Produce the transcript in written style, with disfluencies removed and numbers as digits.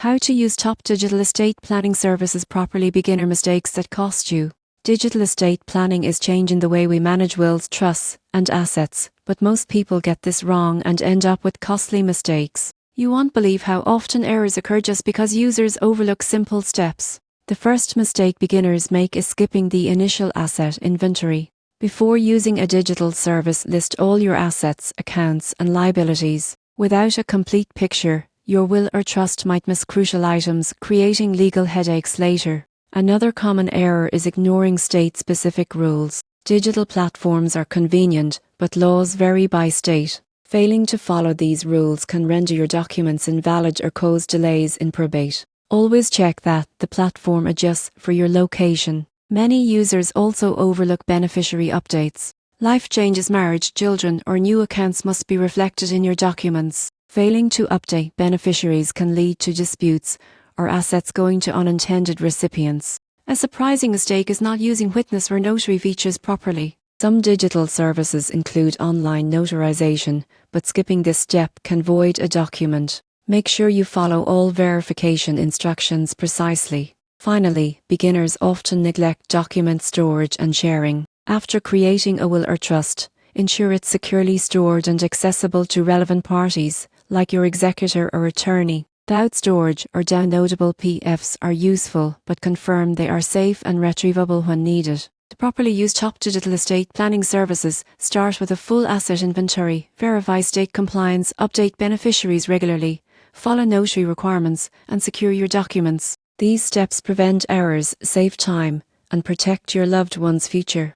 How to use top digital estate planning services properly. Beginner mistakes that cost you. Digital estate planning is changing the way we manage wills, trusts, and assets, but most people get this wrong and end up with costly mistakes. You won't believe how often errors occur just because users overlook simple steps. The first mistake beginners make is skipping the initial asset inventory. Before using a digital service, list all your assets, accounts, and liabilities. Without a complete picture, your will or trust might miss crucial items, creating legal headaches later. Another common error is ignoring state-specific rules. Digital platforms are convenient, but laws vary by state. Failing to follow these rules can render your documents invalid or cause delays in probate. Always check that the platform adjusts for your location. Many users also overlook beneficiary updates. Life changes, marriage, children, or new accounts must be reflected in your documents. Failing to update beneficiaries can lead to disputes or assets going to unintended recipients. A surprising mistake is not using witness or notary features properly. Some digital services include online notarization, but skipping this step can void a document. Make sure you follow all verification instructions precisely. Finally, beginners often neglect document storage and sharing. After creating a will or trust, ensure it's securely stored and accessible to relevant parties, like your executor or attorney. Cloud storage or downloadable PDFs are useful, but confirm they are safe and retrievable when needed. To properly use top digital estate planning services, start with a full asset inventory, verify state compliance, update beneficiaries regularly, follow notary requirements, and secure your documents. These steps prevent errors, save time, and protect your loved one's future.